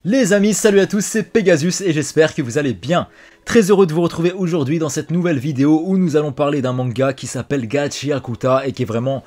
Les amis, salut à tous, c'est Pegasus et j'espère que vous allez bien. Très heureux de vous retrouver aujourd'hui dans cette nouvelle vidéo où nous allons parler d'un manga qui s'appelle Gachi-Akuta et qui est vraiment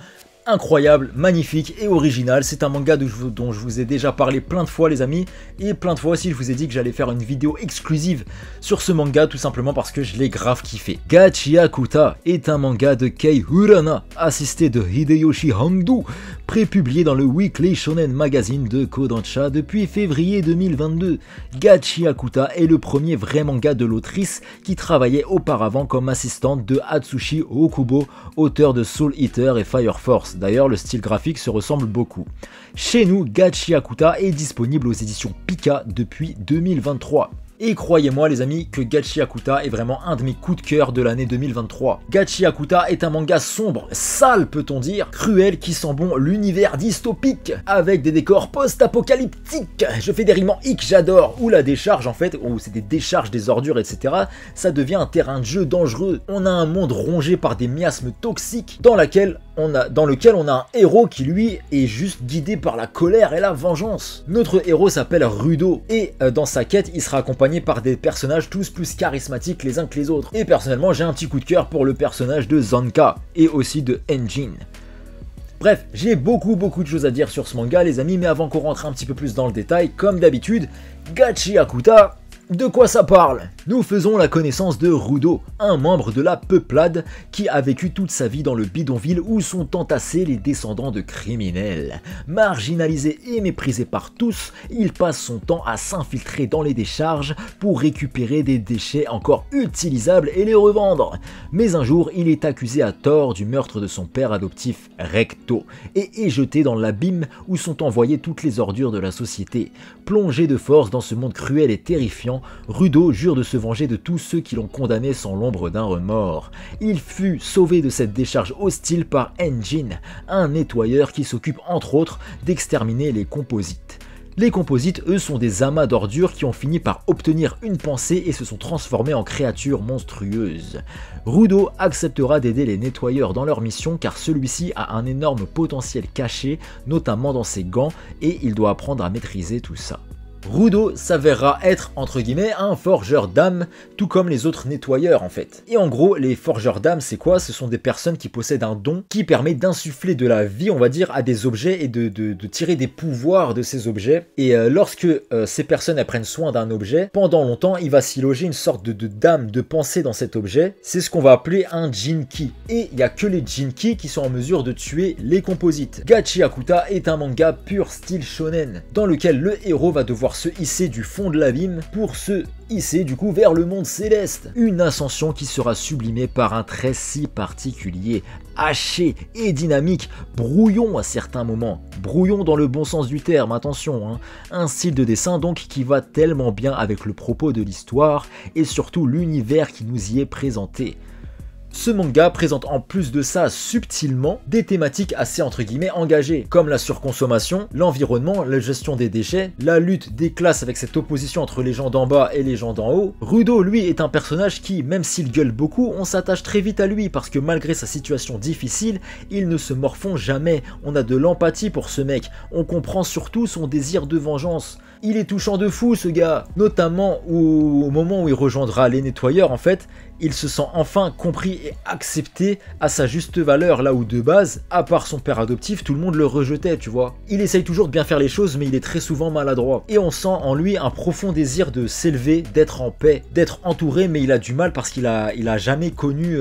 incroyable, magnifique et original. C'est un manga dont je vous ai déjà parlé plein de fois les amis, et plein de fois aussi je vous ai dit que j'allais faire une vidéo exclusive sur ce manga tout simplement parce que je l'ai grave kiffé. Gachi-Akuta est un manga de Kei Urana, assisté de Hideyoshi Hando, prépublié dans le Weekly Shonen Magazine de Kodansha depuis février 2022. Gachi-Akuta est le premier vrai manga de l'autrice qui travaillait auparavant comme assistante de Atsushi Okubo, auteur de Soul Eater et Fire Force. D'ailleurs, le style graphique se ressemble beaucoup. Chez nous, Gachi-Akuta est disponible aux éditions Pika depuis 2023. Et croyez-moi les amis que Gachi-Akuta est vraiment un de mes coups de cœur de l'année 2023. Gachi-Akuta est un manga sombre, sale peut-on dire, cruel qui sent bon l'univers dystopique, avec des décors post-apocalyptiques. Je fais des rimes en hic, j'adore, où la décharge en fait, où c'est des décharges, des ordures, etc. Ça devient un terrain de jeu dangereux. On a un monde rongé par des miasmes toxiques dans lequel on a un héros qui lui est juste guidé par la colère et la vengeance. Notre héros s'appelle Rudo et dans sa quête il sera accompagné par des personnages tous plus charismatiques les uns que les autres. Et personnellement j'ai un petit coup de cœur pour le personnage de Zanka et aussi de Enjin. Bref, j'ai beaucoup de choses à dire sur ce manga les amis, mais avant qu'on rentre un petit peu plus dans le détail, comme d'habitude, Gachi-Akuta, de quoi ça parle? Nous faisons la connaissance de Rudo, un membre de la peuplade qui a vécu toute sa vie dans le bidonville où sont entassés les descendants de criminels. Marginalisé et méprisé par tous, il passe son temps à s'infiltrer dans les décharges pour récupérer des déchets encore utilisables et les revendre. Mais un jour, il est accusé à tort du meurtre de son père adoptif, Recto, et est jeté dans l'abîme où sont envoyées toutes les ordures de la société. Plongé de force dans ce monde cruel et terrifiant, Rudo jure de se venger de tous ceux qui l'ont condamné sans l'ombre d'un remords. Il fut sauvé de cette décharge hostile par Enjin, un nettoyeur qui s'occupe entre autres d'exterminer les composites. Les composites, eux, sont des amas d'ordures qui ont fini par obtenir une pensée et se sont transformés en créatures monstrueuses. Rudo acceptera d'aider les nettoyeurs dans leur mission car celui-ci a un énorme potentiel caché, notamment dans ses gants, et il doit apprendre à maîtriser tout ça. Rudo s'avérera être, entre guillemets, un forgeur d'âme, tout comme les autres nettoyeurs en fait. Et en gros, les forgeurs d'âme, c'est quoi? Ce sont des personnes qui possèdent un don qui permet d'insuffler de la vie, on va dire, à des objets et de tirer des pouvoirs de ces objets. Et lorsque ces personnes prennent soin d'un objet, pendant longtemps, il va s'y loger une sorte d'âme, de pensée dans cet objet. C'est ce qu'on va appeler un Jinki. Et il n'y a que les Jinki qui sont en mesure de tuer les composites. Gachi-Akuta est un manga pur style shonen, dans lequel le héros va devoir se hisser du fond de l'abîme pour se hisser du coup vers le monde céleste. Une ascension qui sera sublimée par un trait si particulier, haché et dynamique, brouillon à certains moments, brouillon dans le bon sens du terme, attention, hein. Un style de dessin donc qui va tellement bien avec le propos de l'histoire et surtout l'univers qui nous y est présenté. Ce manga présente en plus de ça subtilement des thématiques assez entre guillemets engagées, comme la surconsommation, l'environnement, la gestion des déchets, la lutte des classes avec cette opposition entre les gens d'en bas et les gens d'en haut. Rudo lui est un personnage qui, même s'il gueule beaucoup, on s'attache très vite à lui parce que malgré sa situation difficile, il ne se morfond jamais, on a de l'empathie pour ce mec, on comprend surtout son désir de vengeance. Il est touchant de fou ce gars, notamment au moment où il rejoindra les nettoyeurs en fait, il se sent enfin compris et accepté à sa juste valeur, là où de base, à part son père adoptif, tout le monde le rejetait, tu vois. Il essaye toujours de bien faire les choses, mais il est très souvent maladroit. Et on sent en lui un profond désir de s'élever, d'être en paix, d'être entouré, mais il a du mal parce qu'il a jamais connu...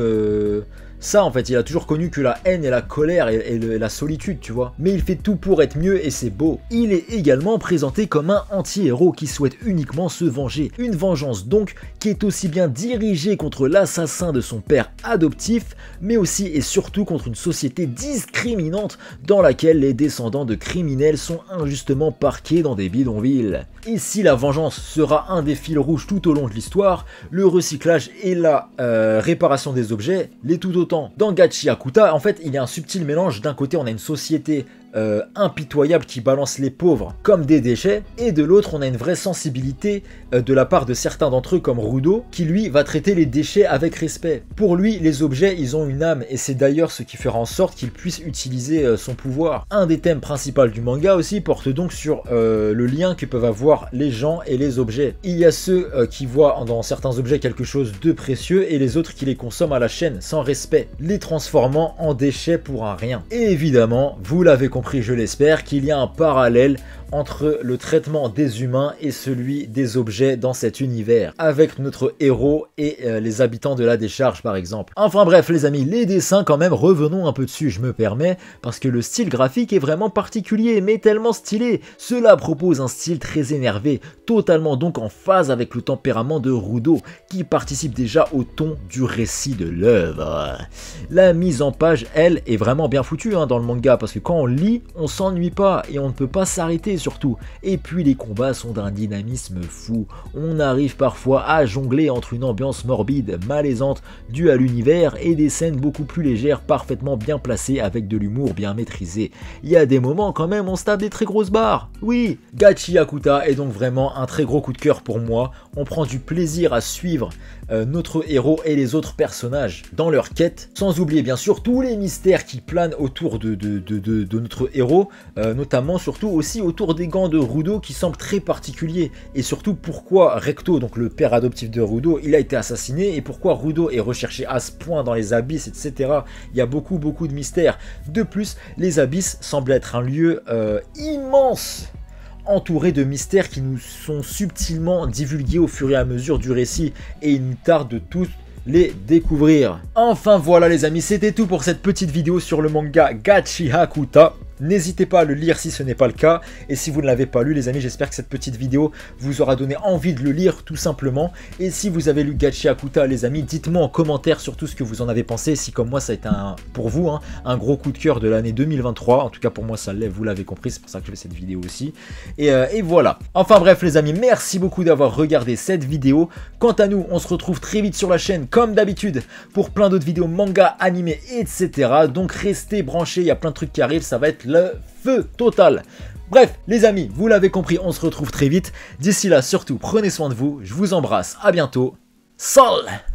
ça en fait, il a toujours connu que la haine et la colère et la solitude, tu vois. Mais il fait tout pour être mieux et c'est beau. Il est également présenté comme un anti-héros qui souhaite uniquement se venger. Une vengeance donc qui est aussi bien dirigée contre l'assassin de son père adoptif, mais aussi et surtout contre une société discriminante dans laquelle les descendants de criminels sont injustement parqués dans des bidonvilles. Et si la vengeance sera un des fils rouges tout au long de l'histoire, le recyclage et la réparation des objets l'est tout autant. Dans Gachi-Akuta, en fait, il y a un subtil mélange. D'un côté, on a une société impitoyable qui balance les pauvres comme des déchets, et de l'autre on a une vraie sensibilité de la part de certains d'entre eux comme Rudo, qui lui va traiter les déchets avec respect. Pour lui, les objets ils ont une âme, et c'est d'ailleurs ce qui fera en sorte qu'il puisse utiliser son pouvoir. Un des thèmes principaux du manga aussi porte donc sur le lien que peuvent avoir les gens et les objets. Il y a ceux qui voient dans certains objets quelque chose de précieux et les autres qui les consomment à la chaîne sans respect, les transformant en déchets pour un rien. Et évidemment, vous l'avez compris, je l'espère, qu'il y a un parallèle entre le traitement des humains et celui des objets dans cet univers, avec notre héros et les habitants de la décharge par exemple. Enfin bref les amis, les dessins quand même, revenons un peu dessus, je me permets, parce que le style graphique est vraiment particulier, mais tellement stylé. Cela propose un style très énervé, totalement donc en phase avec le tempérament de Rudo, qui participe déjà au ton du récit de l'œuvre. La mise en page, elle, est vraiment bien foutue dans le manga, parce que quand on lit, on s'ennuie pas, et on ne peut pas s'arrêter surtout. Et puis les combats sont d'un dynamisme fou. On arrive parfois à jongler entre une ambiance morbide, malaisante, due à l'univers, et des scènes beaucoup plus légères, parfaitement bien placées, avec de l'humour bien maîtrisé. Il y a des moments quand même, on se tape des très grosses barres. Oui, Gachi Hakuta est donc vraiment un très gros coup de cœur pour moi. On prend du plaisir à suivre notre héros et les autres personnages dans leur quête, sans oublier bien sûr tous les mystères qui planent autour de notre héros, notamment surtout aussi autour des gants de Rudo qui semblent très particuliers, et surtout pourquoi Recto, donc le père adoptif de Rudo, il a été assassiné, et pourquoi Rudo est recherché à ce point dans les abysses, etc. Il y a beaucoup de mystères. De plus, les abysses semblent être un lieu immense, entouré de mystères qui nous sont subtilement divulgués au fur et à mesure du récit, et il nous tarde de tous les découvrir. Enfin voilà les amis, c'était tout pour cette petite vidéo sur le manga Gachi Hakuta. N'hésitez pas à le lire si ce n'est pas le cas, et si vous ne l'avez pas lu les amis, j'espère que cette petite vidéo vous aura donné envie de le lire tout simplement. Et si vous avez lu Gachi Hakuta les amis, dites-moi en commentaire surtout ce que vous en avez pensé, si comme moi ça a été pour vous un gros coup de cœur de l'année 2023, en tout cas pour moi ça l'est, vous l'avez compris, c'est pour ça que je fais cette vidéo aussi. Et voilà, enfin bref les amis, merci beaucoup d'avoir regardé cette vidéo. Quant à nous, on se retrouve très vite sur la chaîne comme d'habitude pour plein d'autres vidéos manga, animés, etc. Donc restez branchés, il y a plein de trucs qui arrivent, ça va être le feu total. Bref, les amis, vous l'avez compris, on se retrouve très vite. D'ici là, surtout, prenez soin de vous. Je vous embrasse. À bientôt. Salut!